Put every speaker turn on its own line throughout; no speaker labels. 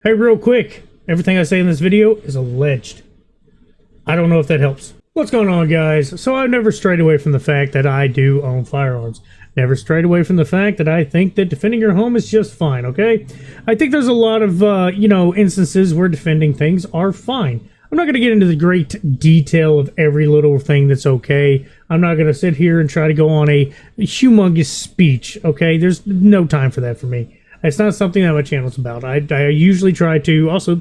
Hey, real quick, everything I say in this video is alleged. I don't know if that helps. What's going on, guys? So I've never strayed away from the fact that I do own firearms. Never strayed away from the fact that I think that defending your home is just fine, okay? I think there's a lot of, instances where defending things are fine. I'm not going to get into the great detail of every little thing that's okay. I'm not going to sit here and try to go on a humongous speech, okay? There's no time for that for me. It's not something that my channel's about. I usually try to also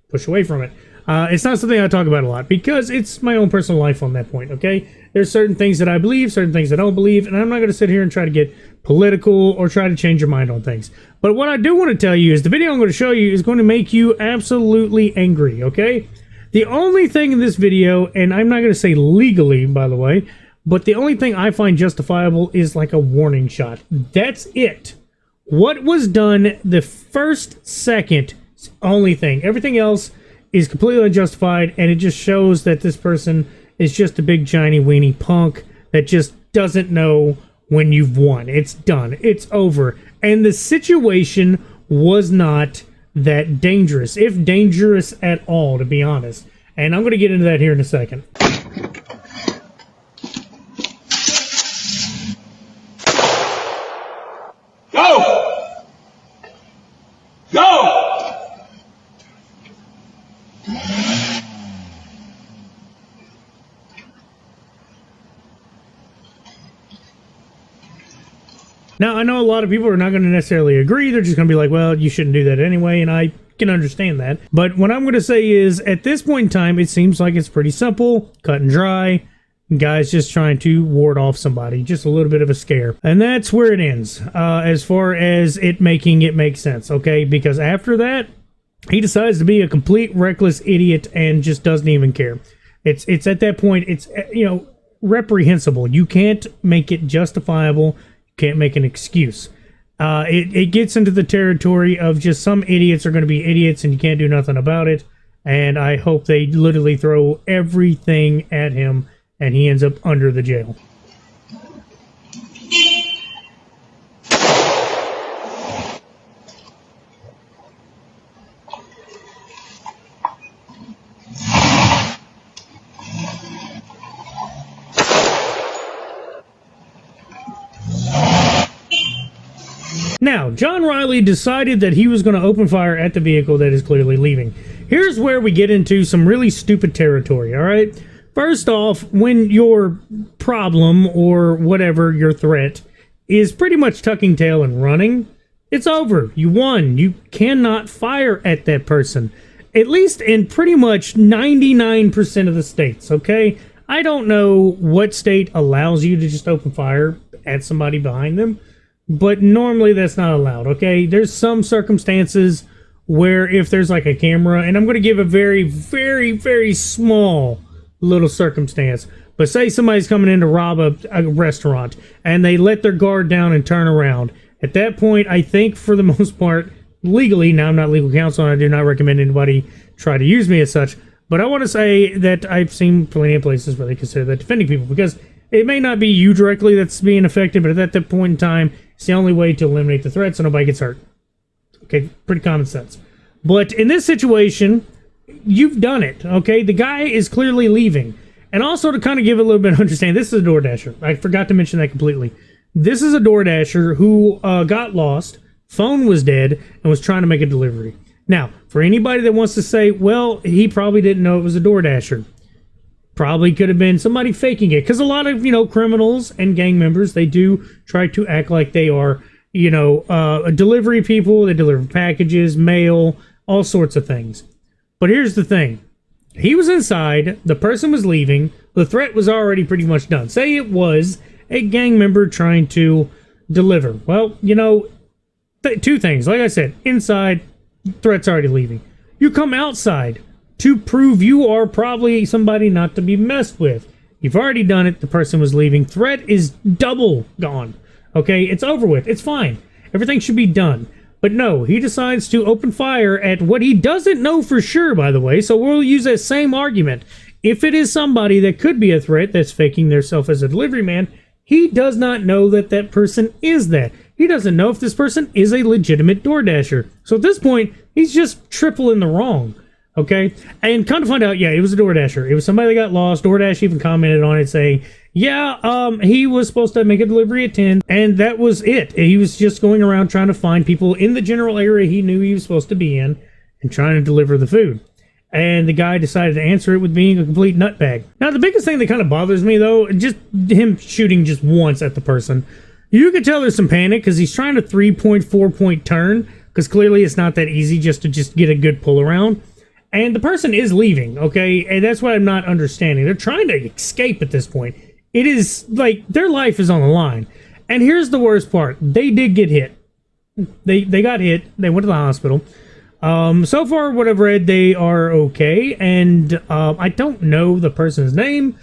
push away from it. It's not something I talk about a lot because it's my own personal life on that point, okay? There's certain things that I believe, certain things I don't believe, and I'm not going to sit here and try to get political or try to change your mind on things. But what I do want to tell you is the video I'm going to show you is going to make you absolutely angry, okay? The only thing in this video, and I'm not going to say legally, by the way, but the only thing I find justifiable is like a warning shot. That's it. What was done the first second is the only thing. Everything else is completely unjustified, and it just shows that this person is just a big, giant, weenie punk that just doesn't know when you've won. It's done. It's over. And the situation was not that dangerous, if dangerous at all, to be honest. And I'm going to get into that here in a second.
Go! Go!
Now, I know a lot of people are not going to necessarily agree. They're just going to be like, well, you shouldn't do that anyway, and I can understand that. But what I'm going to say is, at this point in time, it seems like it's pretty simple, cut and dry. Guys just trying to ward off somebody, just a little bit of a scare. And that's where it ends, as far as it making it make sense, okay? Because after that, he decides to be a complete reckless idiot and just doesn't even care. It's at that point, it's, reprehensible. You can't make it justifiable. Can't make an excuse. It gets into the territory of just some idiots are going to be idiots and you can't do nothing about it. And I hope they literally throw everything at him and he ends up under the jail. Now, John Riley decided that he was going to open fire at the vehicle that is clearly leaving. Here's where we get into some really stupid territory, all right? First off, when your problem or whatever your threat is pretty much tucking tail and running, it's over. You won. You cannot fire at that person. At least in pretty much 99% of the states, okay? I don't know what state allows you to just open fire at somebody behind them. But normally that's not allowed, okay? There's some circumstances where if there's like a camera, and I'm going to give a very, very, very small little circumstance. But say somebody's coming in to rob a restaurant and they let their guard down and turn around. At that point, I think for the most part, legally, now I'm not legal counsel and I do not recommend anybody try to use me as such. But I want to say that I've seen plenty of places where they consider that defending people because it may not be you directly that's being affected, but at that point in time, it's the only way to eliminate the threat so nobody gets hurt. Okay, pretty common sense. But in this situation, you've done it, okay? The guy is clearly leaving. And also to kind of give a little bit of understanding, this is a DoorDasher. I forgot to mention that completely. This is a DoorDasher who got lost, phone was dead, and was trying to make a delivery. Now, for anybody that wants to say, well, he probably didn't know it was a DoorDasher. Probably could have been somebody faking it. Because a lot of, criminals and gang members, they do try to act like they are, delivery people. They deliver packages, mail, all sorts of things. But here's the thing. He was inside. The person was leaving. The threat was already pretty much done. Say it was a gang member trying to deliver. Well, two things. Like I said, inside, threat's already leaving. You come outside to prove you are probably somebody not to be messed with. You've already done it. The person was leaving. Threat is double gone. Okay, it's over with. It's fine. Everything should be done. But no, he decides to open fire at what he doesn't know for sure, by the way. So we'll use that same argument. If it is somebody that could be a threat that's faking themselves as a delivery man, he does not know that that person is that. he doesn't know if this person is a legitimate DoorDasher. So at this point, he's just triple in the wrong. Okay, and come to find out, yeah, it was a DoorDasher. It was somebody that got lost. DoorDash even commented on it saying, yeah, he was supposed to make a delivery at 10, and that was it. He was just going around trying to find people in the general area he knew he was supposed to be in and trying to deliver the food. And the guy decided to answer it with being a complete nutbag. Now, the biggest thing that kind of bothers me, though, just him shooting just once at the person. You can tell there's some panic because he's trying to 3.4 point turn, because clearly it's not that easy just to get a good pull around. And the person is leaving, okay? And that's what I'm not understanding. They're trying to escape at this point. It is like their life is on the line. And here's the worst part. They did get hit. They got hit. They went to the hospital. So far, what I've read, they are okay. And I don't know the person's name.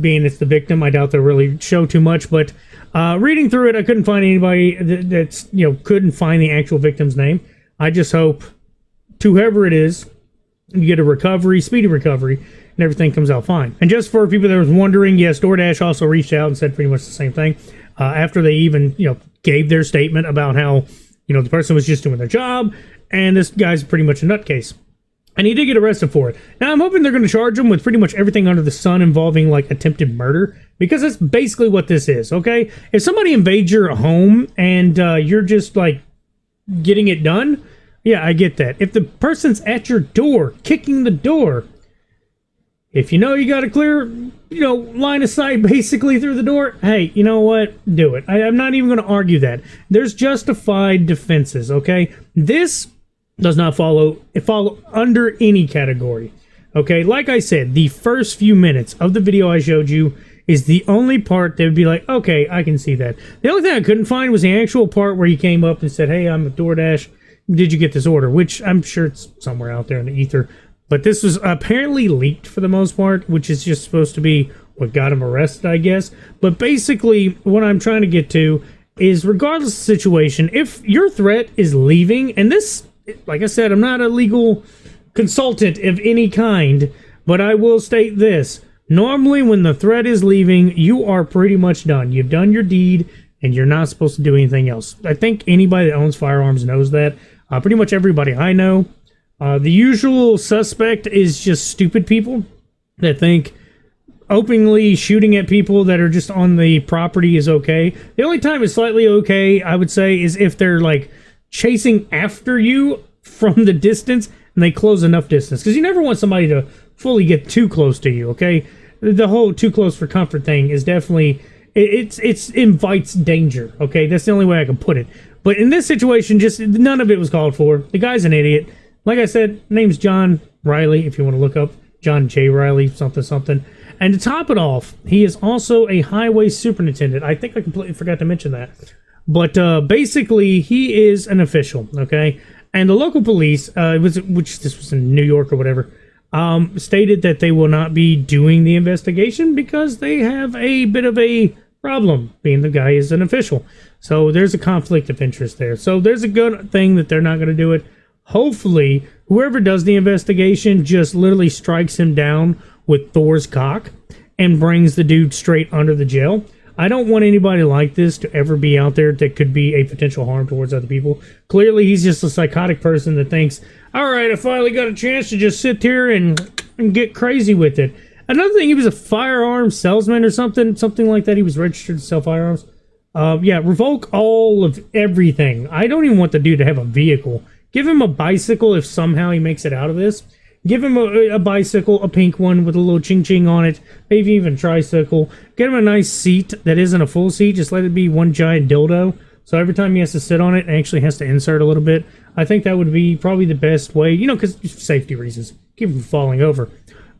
Being it's the victim, I doubt they'll really show too much. But reading through it, I couldn't find anybody that's, couldn't find the actual victim's name. I just hope, to whoever it is, you get a recovery, speedy recovery, and everything comes out fine. And just for people that was wondering, yes, DoorDash also reached out and said pretty much the same thing. After they even, gave their statement about how, the person was just doing their job, and this guy's pretty much a nutcase. And he did get arrested for it. Now, I'm hoping they're going to charge him with pretty much everything under the sun involving, attempted murder, because that's basically what this is, okay? If somebody invades your home and you're just, getting it done, yeah, I get that. If the person's at your door, kicking the door, if you got a clear, line of sight basically through the door, hey, you know what? Do it. I'm not even going to argue that. There's justified defenses, okay? This does not follow under any category, okay? Like I said, the first few minutes of the video I showed you is the only part that would be like, okay, I can see that. The only thing I couldn't find was the actual part where he came up and said, hey, I'm a DoorDash. Did you get this order? Which I'm sure it's somewhere out there in the ether. But this was apparently leaked for the most part, which is just supposed to be what got him arrested, I guess. But basically, what I'm trying to get to is, regardless of the situation, if your threat is leaving, and this, like I said, I'm not a legal consultant of any kind, but I will state this. Normally, when the threat is leaving, you are pretty much done. You've done your deed, and you're not supposed to do anything else. I think anybody that owns firearms knows that. Pretty much everybody I know. The usual suspect is just stupid people that think openly shooting at people that are just on the property is okay. The only time it's slightly okay, I would say, is if they're chasing after you from the distance and they close enough distance. Because you never want somebody to fully get too close to you, okay? The whole too close for comfort thing is definitely... It invites danger, okay? That's the only way I can put it. But in this situation, just none of it was called for. The guy's an idiot. Like I said, name's John Riley, if you want to look up John J. Riley, something. And to top it off, he is also a highway superintendent. I think I completely forgot to mention that. But basically, he is an official, okay? And the local police, which this was in New York or whatever, stated that they will not be doing the investigation because they have a bit of a problem, being the guy is an official. So there's a conflict of interest there. So there's a good thing that they're not going to do it. Hopefully, whoever does the investigation just literally strikes him down with Thor's cock and brings the dude straight under the jail. I don't want anybody like this to ever be out there that could be a potential harm towards other people. Clearly, he's just a psychotic person that thinks, all right, I finally got a chance to just sit here and get crazy with it. Another thing, he was a firearms salesman or something like that. He was registered to sell firearms. Yeah, revoke all of everything. I don't even want the dude to have a vehicle. Give him a bicycle if somehow he makes it out of this. Give him a bicycle, a pink one with a little ching-ching on it. Maybe even a tricycle. Get him a nice seat that isn't a full seat. Just let it be one giant dildo. So every time he has to sit on it, it actually has to insert a little bit. I think that would be probably the best way. Because safety reasons. Keep him from falling over.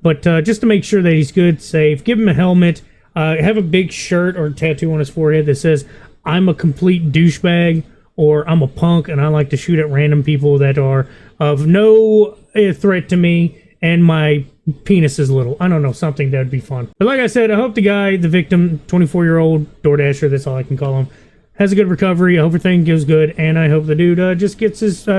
But just to make sure that he's good, safe. Give him a helmet. Have a big shirt or tattoo on his forehead that says, I'm a complete douchebag. Or I'm a punk and I like to shoot at random people that are of no threat to me and my penis is little. I don't know, something that would be fun. But like I said, I hope the guy, the victim, 24-year-old DoorDasher, that's all I can call him, has a good recovery. I hope everything goes good. And I hope the dude just gets his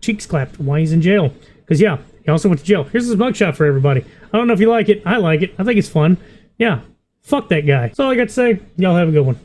cheeks clapped while he's in jail. Because, yeah, he also went to jail. Here's his mugshot for everybody. I don't know if you like it. I like it. I think it's fun. Yeah, fuck that guy. That's all I got to say. Y'all have a good one.